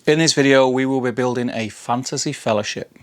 In this video we will be building a fantasy fellowship.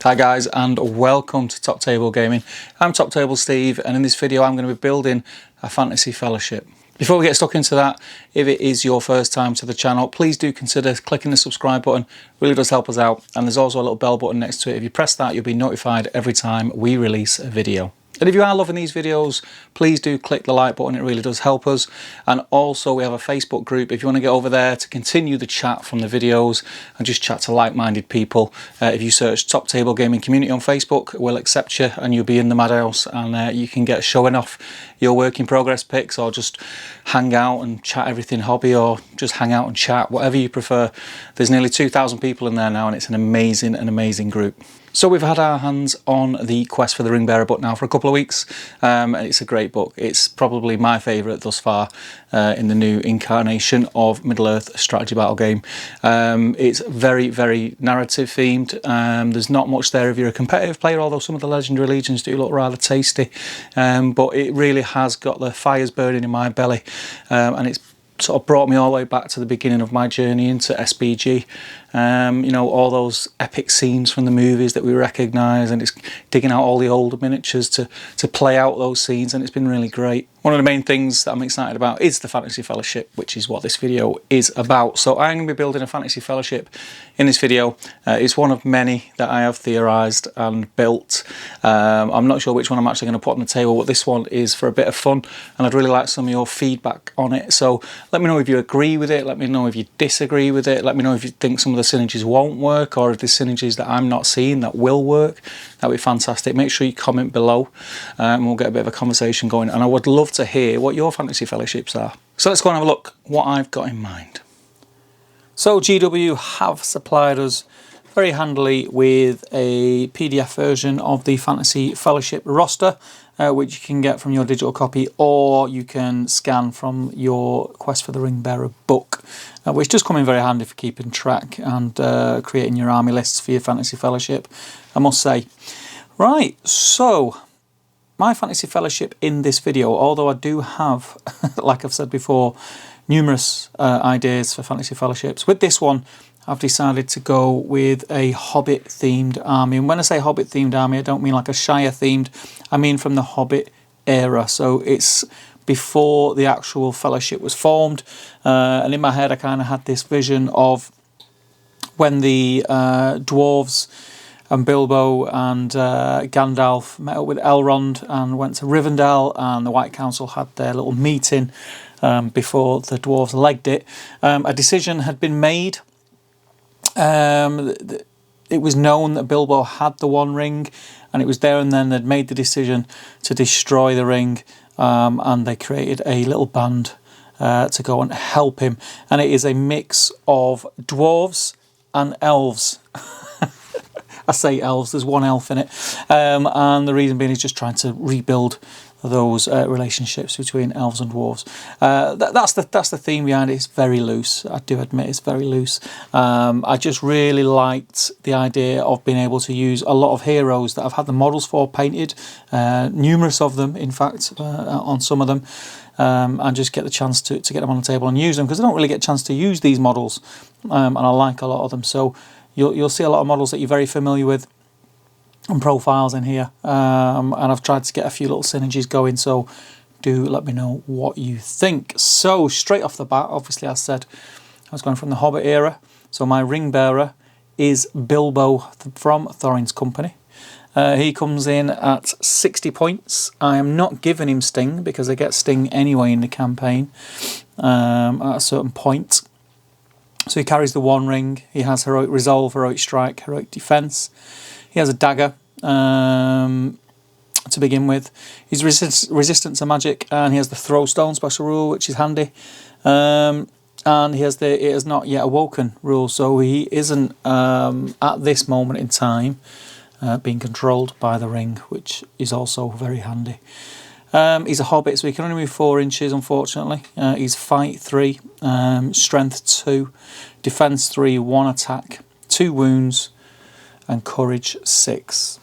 Hi guys, and welcome to Top Table Gaming. I'm Top Table Steve, and in this video I'm going to be building a fantasy fellowship. Before we get stuck into that, if it is your first time to the channel, please do consider clicking the subscribe button. It really does help us out, and there's also a little bell button next to it. If you press that, you'll be notified every time we release a video. And if you are loving these videos, please do click the like button, it really does help us. And also we have a Facebook group if you want to get over there to continue the chat from the videos and just chat to like-minded people. If you search Top Table Gaming Community on Facebook, we'll accept you and you'll be in the madhouse, and you can get showing off your work in progress pics, or just hang out and chat everything hobby, or just hang out and chat, whatever you prefer. There's nearly 2,000 people in there now, and it's an amazing group. So we've had our hands on the Quest for the Ringbearer book now for a couple of weeks, and it's a great book. It's probably my favourite thus far in the new incarnation of Middle-earth strategy battle game. It's very narrative themed. There's not much there if you're a competitive player, although some of the legendary legions do look rather tasty, but it really has got the fires burning in my belly, and it's sort of brought me all the way back to the beginning of my journey into SBG. You know, all those epic scenes from the movies that we recognise, and it's digging out all the older miniatures to play out those scenes, and it's been really great. One of the main things that I'm excited about is the Fantasy Fellowship, which is what this video is about. So I'm going to be building a Fantasy Fellowship in this video. It's one of many that I have theorised and built. I'm not sure which one I'm actually going to put on the table, but this one is for a bit of fun, and I'd really like some of your feedback on it. So let me know if you agree with it, let me know if you disagree with it, let me know if you think some of the synergies won't work, or if there's synergies that I'm not seeing that will work. That'd be fantastic. Make sure you comment below, and we'll get a bit of a conversation going, and I would love to hear what your fantasy fellowships are. So let's go and have a look what I've got in mind. So GW have supplied us very handily with a PDF version of the Fantasy Fellowship roster, which you can get from your digital copy, or you can scan from your Quest for the Ringbearer book, which does come in very handy for keeping track and creating your army lists for your Fantasy Fellowship, I must say. Right, so my Fantasy Fellowship in this video, although I do have, like I've said before, numerous ideas for Fantasy Fellowships, with this one I've decided to go with a Hobbit themed army. And when I say Hobbit themed army, I don't mean like a Shire themed, I mean from the Hobbit era. So it's before the actual fellowship was formed, and in my head I kind of had this vision of when the dwarves and Bilbo and Gandalf met up with Elrond and went to Rivendell, and the White Council had their little meeting before the dwarves legged it. A decision had been made. It was known that Bilbo had the One Ring, and it was there and then they'd made the decision to destroy the ring, and they created a little band to go and help him. And it is a mix of dwarves and elves. I say elves, there's one elf in it, and the reason being is just trying to rebuild those relationships between elves and dwarves. That's the theme behind it. It's very loose, I do admit it's very loose. I just really liked the idea of being able to use a lot of heroes that I've had the models for painted, numerous of them in fact, on some of them, and just get the chance to get them on the table and use them, because I don't really get a chance to use these models, and I like a lot of them. So you'll see a lot of models that you're very familiar with and profiles in here, and I've tried to get a few little synergies going, so do let me know what you think. So straight off the bat, obviously I said I was going from the Hobbit era, so my ring bearer is Bilbo from Thorin's Company. He comes in at 60 points. I am not giving him Sting because I get Sting anyway in the campaign at a certain point. So he carries the One Ring, he has Heroic Resolve, Heroic Strike, Heroic Defense. He has a dagger to begin with. He's resistant to magic, and he has the Throw Stone special rule, which is handy. And he has the It Has Not Yet Awoken rule, so he isn't at this moment in time being controlled by the ring, which is also very handy. He's a hobbit, so he can only move 4 inches, unfortunately. He's Fight 3, Strength 2, Defense 3, 1 attack, 2 wounds, and Courage 6.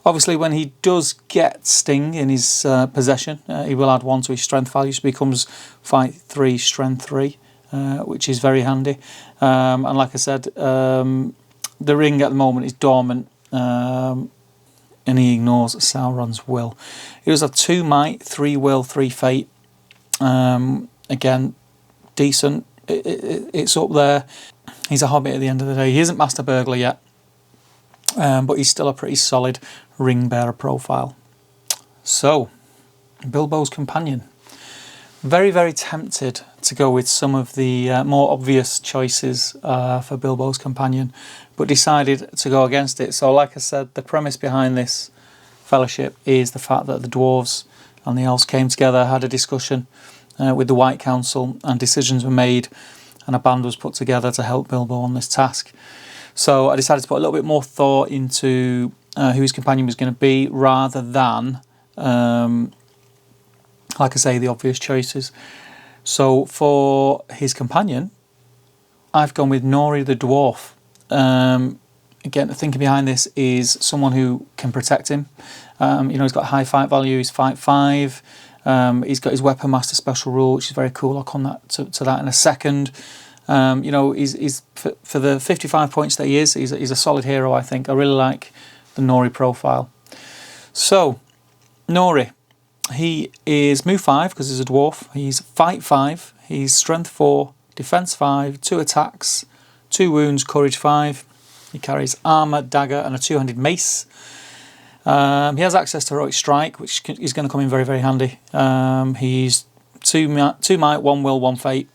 Obviously, when he does get Sting in his possession, he will add 1 to his strength value, so he becomes Fight 3, Strength 3, which is very handy. And like I said, the ring at the moment is dormant, and he ignores Sauron's will. He does have 2 might, 3 will, 3 fate. Again, decent. It's up there. He's a Hobbit at the end of the day. He isn't Master Burglar yet, but he's still a pretty solid ringbearer profile. So, Bilbo's companion. Very, very tempted to go with some of the more obvious choices for Bilbo's companion, but decided to go against it. So like I said, the premise behind this fellowship is the fact that the dwarves and the elves came together, had a discussion with the White Council, and decisions were made, and a band was put together to help Bilbo on this task. So I decided to put a little bit more thought into who his companion was going to be, rather than, like I say, the obvious choices. So for his companion, I've gone with Nori the Dwarf. Again, the thinking behind this is someone who can protect him. He's got high fight value, he's Fight 5. He's got his Weapon Master special rule, which is very cool. I'll come to that in a second. He's for the 55 points that he is, he's a solid hero, I think. I really like the Nori profile. So, Nori, he is move 5 because he's a dwarf. He's Fight 5. He's Strength 4, Defense 5, 2 attacks, 2 wounds, Courage 5. He carries armor, dagger, and a 2-handed mace. He has access to Heroic Strike, which is going to come in very, very handy. He's 2 might, 1 will, 1 fate.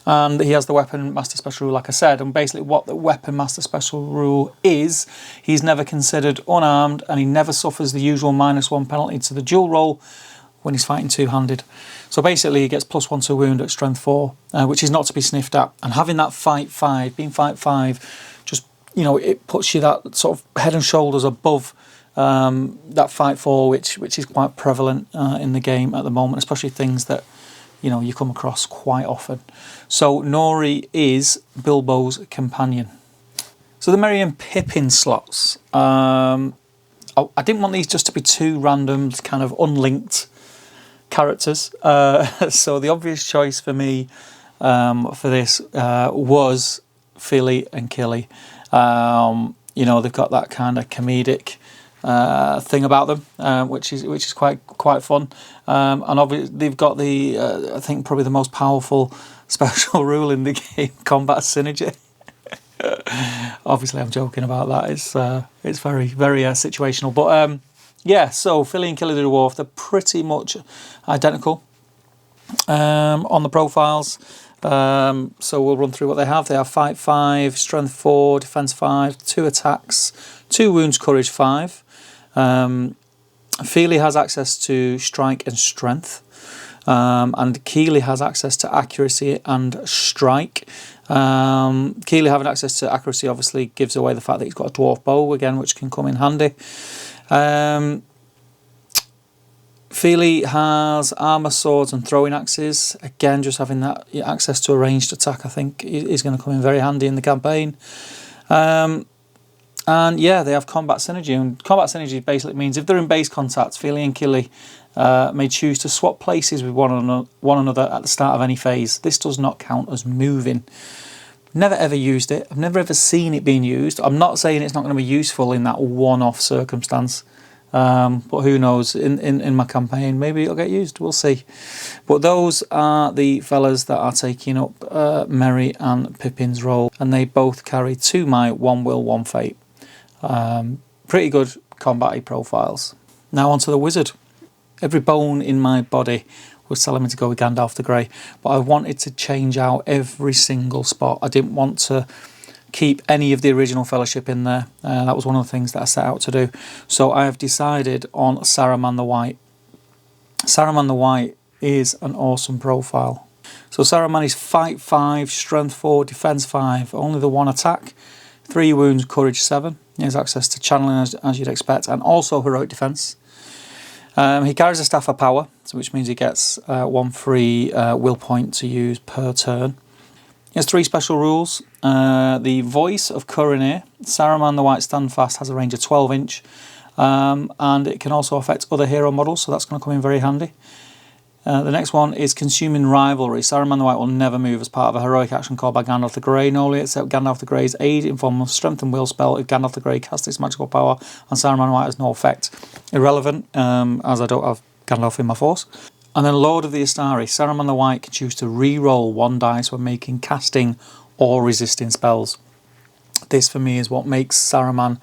And he has the Weapon Master Special Rule, like I said. And basically what the Weapon Master Special Rule is, he's never considered unarmed, and he never suffers the usual -1 penalty to the dual roll when he's fighting two-handed. So basically he gets +1 to wound at Strength 4, which is not to be sniffed at. And having that Fight 5, being Fight 5, just, it puts you that sort of head and shoulders above that Fight 4, which is quite prevalent in the game at the moment, especially things that you come across quite often. So Nori is Bilbo's companion. So the Merry and Pippin slots. I didn't want these just to be 2 random, kind of unlinked characters. So the obvious choice for me for this was Fili and Kili. They've got that kind of comedic thing about them, which is quite fun, and obviously they've got the I think probably the most powerful special rule in the game, combat synergy. Obviously I'm joking about that. It's very, very situational, but yeah. So Fili and Kili the Dwarf, they're pretty much identical on the profiles. So we'll run through what they have. They have Fight 5, Strength 4, Defense 5, 2 attacks, 2 wounds, Courage 5. Fili has access to Strike and Strength, and Kili has access to Accuracy and Strike. Kili having access to Accuracy obviously gives away the fact that he's got a dwarf bow again, which can come in handy. Fili has armor, swords, and throwing axes. Again, just having that access to a ranged attack, I think, is going to come in very handy in the campaign. And yeah, they have combat synergy, and combat synergy basically means if they're in base contact, Fili and Kili may choose to swap places with one another at the start of any phase. This does not count as moving. Never ever used it. I've never ever seen it being used. I'm not saying it's not going to be useful in that one-off circumstance, but who knows, in my campaign maybe it'll get used, we'll see. But those are the fellas that are taking up Merry and Pippin's role, and they both carry 2 might, 1 will, 1 fate. Pretty good combat profiles. Now onto the wizard. Every bone in my body was telling me to go with Gandalf the Grey, but I wanted to change out every single spot. I didn't want to keep any of the original fellowship in there. That was one of the things that I set out to do. So I have decided on Saruman the White. Saruman the White is an awesome profile. So Saruman is Fight 5, Strength 4, Defense 5, only the 1 attack, 3 wounds, Courage 7. He has access to channeling as you'd expect, and also Heroic Defense. He carries a Staff of Power, which means he gets 1 free will point to use per turn. He has 3 special rules. The Voice of Curanir. Saruman the White Standfast has a range of 12 inch. And it can also affect other hero models, so that's going to come in very handy. The next one is Consuming Rivalry. Saruman the White will never move as part of a heroic action called by Gandalf the Grey, normally except Gandalf the Grey's aid in form of Strength and Will spell if Gandalf the Grey casts its magical power and Saruman the White has no effect. Irrelevant, as I don't have Gandalf in my force. And then Lord of the Astari. Saruman the White can choose to re-roll 1 dice when making casting or resisting spells. This for me is what makes Saruman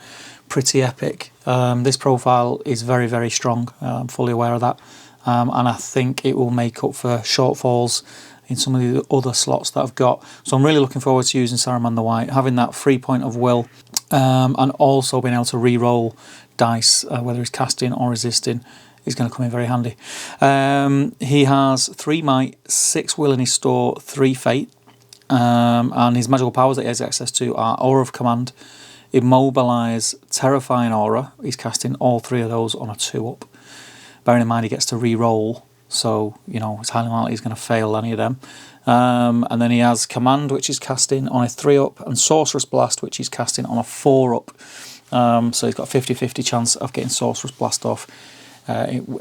pretty epic. This profile is very, very strong. I'm fully aware of that. And I think it will make up for shortfalls in some of the other slots that I've got. So I'm really looking forward to using Saruman the White, having that 3 point of will, and also being able to re-roll dice, whether it's casting or resisting, is going to come in very handy. He has 3 might, 6 will in his store, 3 fate, and his magical powers that he has access to are Aura of Command, Immobilize, Terrifying Aura. He's casting all 3 of those on a 2-up. Bearing in mind he gets to re-roll, so you know it's highly likely he's going to fail any of them. And then he has Command, which is casting on a 3-up, and Sorcerous Blast, which is casting on a 4-up. So he's got a 50-50 chance of getting Sorcerous Blast off,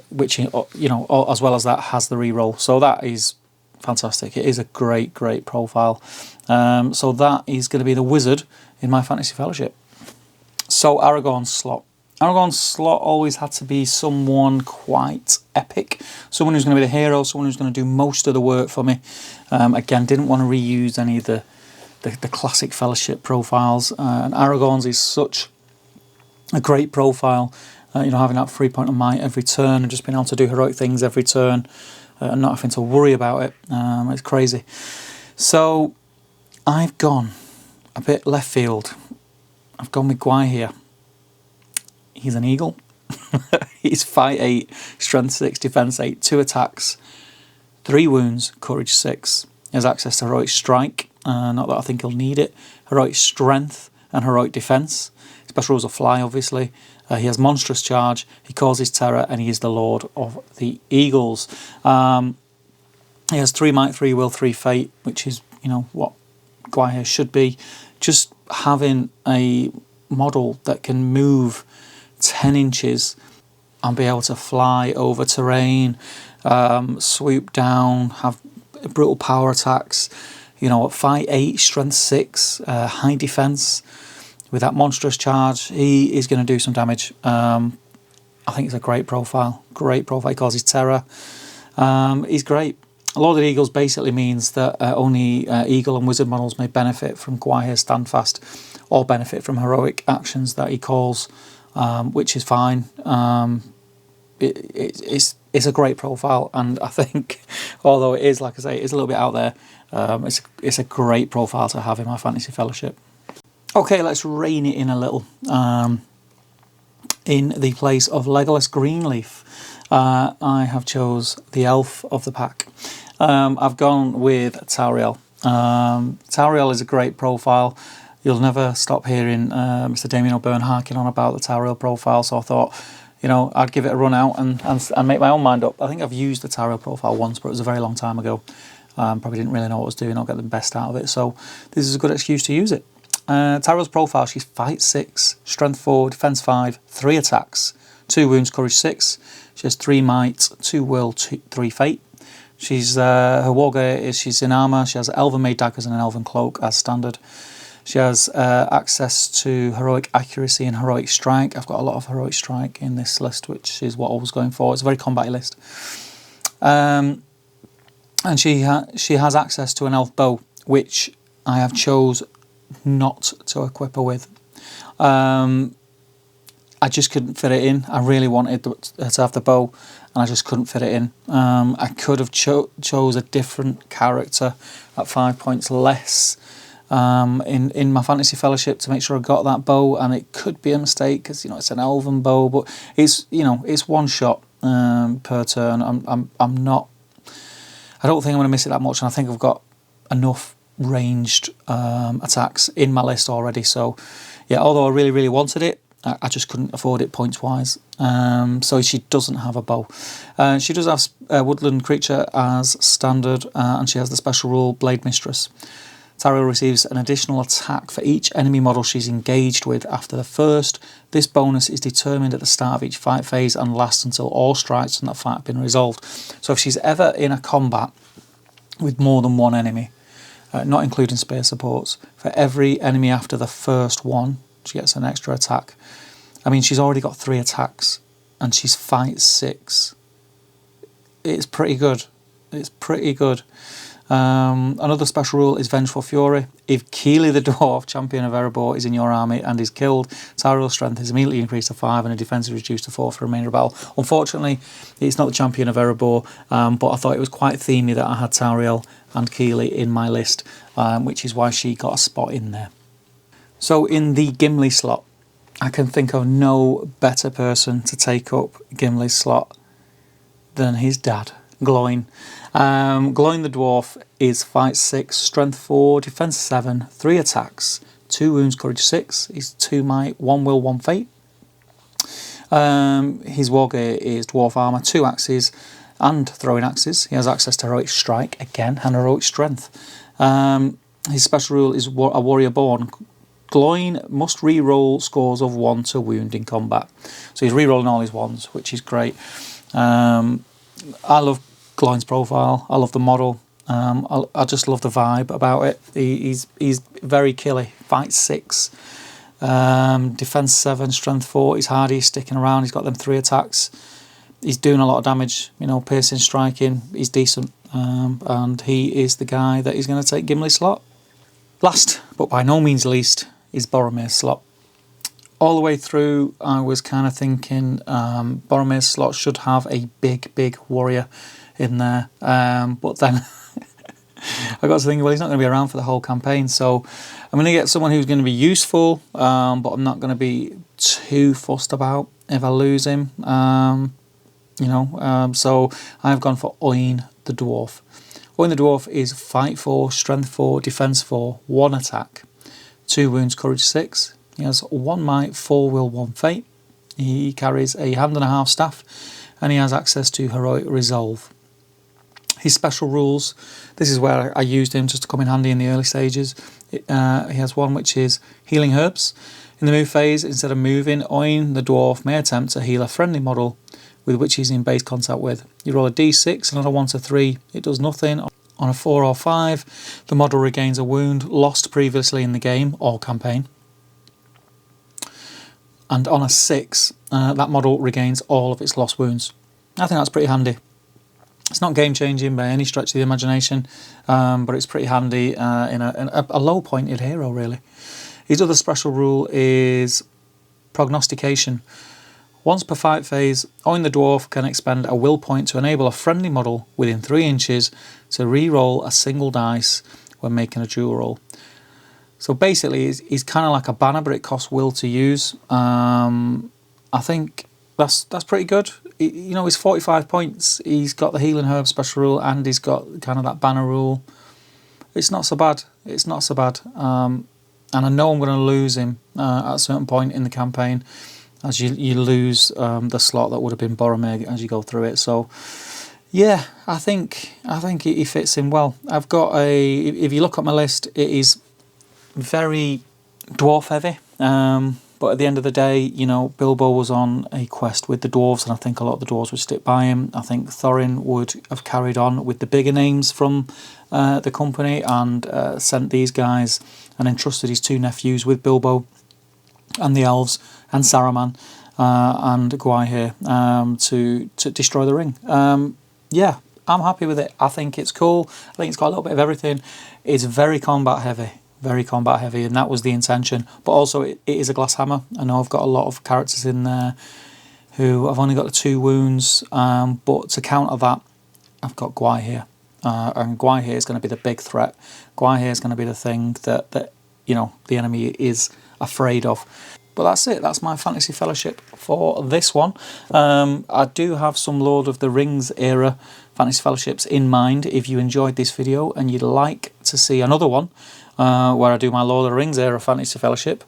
which, you know, as well as that, has the re-roll. So that is fantastic. It is a great, great profile. So that is going to be the wizard in my Fantasy Fellowship. So Aragorn's slot. Aragorn's slot always had to be someone quite epic. Someone who's going to be the hero, someone who's going to do most of the work for me. Again, didn't want to reuse any of the classic Fellowship profiles. And Aragorn's is such a great profile. You know, having that 3 point of might every turn and just being able to do heroic things every turn and not having to worry about it. It's crazy. So I've gone a bit left field. I've gone with Gwaihir. He's an eagle. He's Fight 8, Strength 6, Defense 8, 2 attacks, 3 wounds, Courage 6. He has access to Heroic Strike, not that I think he'll need it, Heroic Strength and Heroic Defense. Special rules of Fly, obviously. He has Monstrous Charge, he causes terror, and he is the Lord of the Eagles. He has 3 might, 3 will, 3 fate, which is, you know, what Gwaihir should be. Just having a model that can move 10 inches and be able to fly over terrain, swoop down, have brutal power attacks, you know, at Fight 8, Strength 6, high defense. With that Monstrous Charge, he is going to do some damage. I think it's a great profile. Great profile. He causes terror. He's great. Lord of the Eagles basically means that only Eagle and Wizard models may benefit from Gwaihir Standfast or benefit from heroic actions that he calls, which is fine. It's a great profile, and I think, although it is, like I say, it's a little bit out there, it's a great profile to have in my Fantasy Fellowship. Okay, let's rein it in a little. In the place of Legolas Greenleaf, I have chose the elf of the pack. I've gone with Tauriel. Tauriel is a great profile. You'll never stop hearing Mr. Damien O'Byrne harking on about the Tauriel profile, so I thought, you know, I'd give it a run out and make my own mind up. I think I've used the Tauriel profile once, but it was a very long time ago. Probably didn't really know what I was doing or get the best out of it, so this is a good excuse to use it. Tauriel's profile, she's Fight 6, Strength 4, Defense 5, 3 attacks, 2 wounds, Courage 6. She has 3 might, 2 will, 3 fate. She's her wargear is she's in armour. She has elven made daggers and an elven cloak as standard. She has access to heroic accuracy and heroic strike. I've got a lot of heroic strike in this list, which is what I was going for. It's a very combat list. And she has access to an elf bow, which I have chose not to equip her with. I just couldn't fit it in. I really wanted to have the bow, and I just couldn't fit it in. I could have chose a different character at 5 points less in my Fantasy Fellowship to make sure I got that bow, and it could be a mistake because, you know, it's an elven bow, but it's, you know, it's one shot per turn. I'm not. I don't think I'm going to miss it that much, and I think I've got enough ranged attacks in my list already. So yeah, although I really, really wanted it, I just couldn't afford it points wise. So she doesn't have a bow. She does have a woodland creature as standard, and she has the special rule Blade Mistress. Tauriel receives an additional attack for each enemy model she's engaged with after the first. This bonus is determined at the start of each fight phase and lasts until all strikes from that fight have been resolved. So if she's ever in a combat with more than one enemy, not including spear supports, for every enemy after the first one, she gets an extra attack. I mean, she's already got 3 attacks and she's fight 6. It's pretty good. It's pretty good. Another special rule is Vengeful Fury. If Keely the Dwarf, champion of Erebor, is in your army and is killed, Tauriel's strength is immediately increased to 5 and her defence is reduced to 4 for the remainder of battle. Unfortunately, it's not the champion of Erebor, but I thought it was quite themey that I had Tauriel and Keely in my list, which is why she got a spot in there. So in the Gimli slot, I can think of no better person to take up Gimli's slot than his dad, Gloin. Gloin the Dwarf is fight 6, strength 4, defence 7, 3 attacks, 2 wounds, courage 6. He's 2 might, 1 will, 1 fate. His war gear is dwarf armour, 2 axes and throwing axes. He has access to heroic strike again and heroic strength. His special rule is a warrior born. Gloin must re-roll scores of 1 to wound in combat. So he's re-rolling all his 1s, which is great. I love Gloin's profile. I love the model. I just love the vibe about it. He's very killy. Fight 6, defense 7, strength 4. He's hardy. He's sticking around. He's got them 3 attacks. He's doing a lot of damage. You know, piercing, striking. He's decent, and he is the guy that is going to take Gimli's slot. Last, but by no means least, is Boromir's slot. All the way through, I was kind of thinking Boromir's slot should have a big warrior in there. But then I got to thinking, well, he's not going to be around for the whole campaign. So I'm going to get someone who's going to be useful, but I'm not going to be too fussed about if I lose him. So I've gone for Oine the Dwarf. Oine the Dwarf is fight 4, strength 4, defence 4, 1 attack, 2 wounds, courage 6. He has 1 might, 4 will, 1 fate. He carries a hand and a half staff, and he has access to heroic resolve. His special rules, this is where I used him just to come in handy in the early stages. He has one which is healing herbs. In the move phase, instead of moving, Oine the Dwarf may attempt to heal a friendly model with which he's in base contact with. You roll a d6, and on a 1 to 3, it does nothing. On a 4 or 5, the model regains a wound lost previously in the game or campaign. And on a 6, that model regains all of its lost wounds. I think that's pretty handy. It's not game-changing by any stretch of the imagination, but it's pretty handy in a low-pointed hero, really. His other special rule is Prognostication. Once per fight phase, Oine the Dwarf can expend a will point to enable a friendly model within 3 inches to re-roll a single dice when making a dual roll. So basically, he's kind of like a banner, but it costs will to use. I think that's pretty good. He's 45 points. He's got the healing herb special rule, and he's got kind of that banner rule. It's not so bad. It's not so bad. And I know I'm going to lose him at a certain point in the campaign, as you lose the slot that would have been Boromir as you go through it. So yeah, I think he fits in well. I've got if you look at my list, it is very dwarf heavy, but at the end of the day, Bilbo was on a quest with the dwarves, and I think a lot of the dwarves would stick by him. I think Thorin would have carried on with the bigger names from the company and sent these guys and entrusted his 2 nephews with Bilbo and the elves and Saruman and Gwaihir to destroy the ring. Yeah, I'm happy with it. I think it's cool. I think it's got a little bit of everything. It's very combat heavy, and that was the intention. But also, it is a glass hammer. I know I've got a lot of characters in there who have only got the 2 wounds, but to counter that, I've got Gwaihir. And Gwaihir is going to be the big threat. Gwaihir is going to be the thing that the enemy is afraid of. But that's it. That's my Fantasy Fellowship for this one. I do have some Lord of the Rings era Fantasy Fellowships in mind. If you enjoyed this video and you'd like to see another one where I do my Lord of the Rings era Fantasy Fellowship,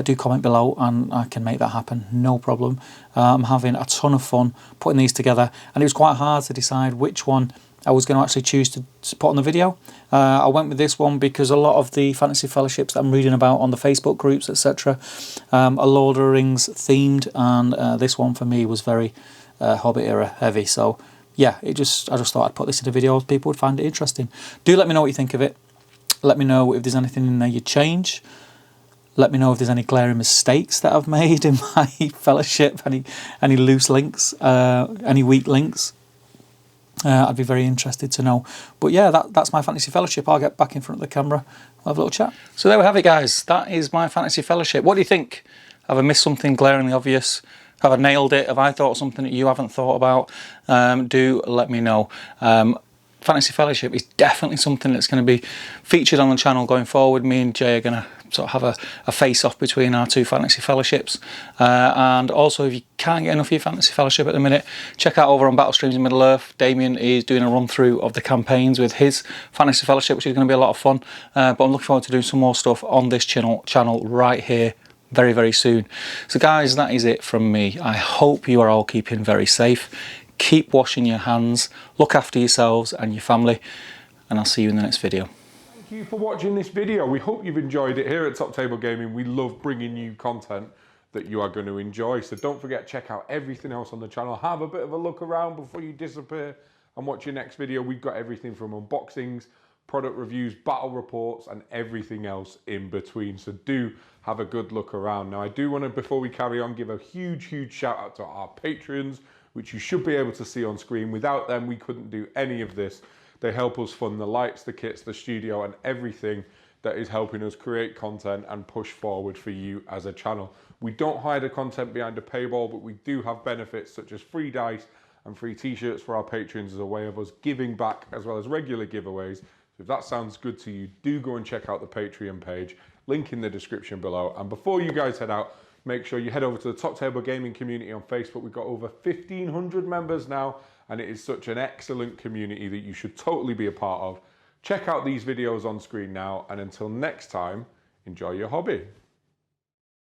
do comment below and I can make that happen, no problem. I'm having a ton of fun putting these together, and it was quite hard to decide which one I was going to actually choose to put on the video. I went with this one because a lot of the fantasy fellowships that I'm reading about on the Facebook groups, etc., are Lord of the Rings themed, and this one for me was very Hobbit era heavy. So yeah, I just thought I'd put this in a video. People would find it interesting. Do let me know what you think of it. Let me know if there's anything in there you'd change. Let me know if there's any glaring mistakes that I've made in my fellowship, any loose links, any weak links. I'd be very interested to know. But yeah, that's my fantasy fellowship. I'll get back in front of the camera, we'll have a little chat. So there we have it, guys. That is my fantasy fellowship. What do you think? Have I missed something glaringly obvious? Have I nailed it? Have I thought of something that you haven't thought about? Do let me know. Fantasy Fellowship is definitely something that's going to be featured on the channel going forward. Me and Jay are going to sort of have a face-off between our two Fantasy Fellowships. And also, if you can't get enough of your Fantasy Fellowship at the minute, check out over on Battle Streams in Middle-earth. Damien is doing a run-through of the campaigns with his Fantasy Fellowship, which is going to be a lot of fun. But I'm looking forward to doing some more stuff on this channel right here very, very soon. So guys, that is it from me. I hope you are all keeping very safe. Keep washing your hands, look after yourselves and your family, and I'll see you in the next video. Thank you for watching this video. We hope you've enjoyed it. Here at Top Table Gaming, we love bringing you content that you are going to enjoy. So don't forget, check out everything else on the channel. Have a bit of a look around before you disappear and watch your next video. We've got everything from unboxings, product reviews, battle reports, and everything else in between. So do have a good look around. Now, I do want to, before we carry on, give a huge shout out to our patrons, which you should be able to see on screen. Without them, we couldn't do any of this. They help us fund the lights, the kits, the studio, and everything that is helping us create content and push forward for you as a channel. We don't hide the content behind a paywall, but we do have benefits such as free dice and free t-shirts for our patrons as a way of us giving back, as well as regular giveaways. So if that sounds good to you, do go and check out the Patreon page, link in the description below. And before you guys head out, make sure you head over to the Top Table Gaming community on Facebook. We've got over 1,500 members now, and it is such an excellent community that you should totally be a part of. Check out these videos on screen now, and until next time, enjoy your hobby.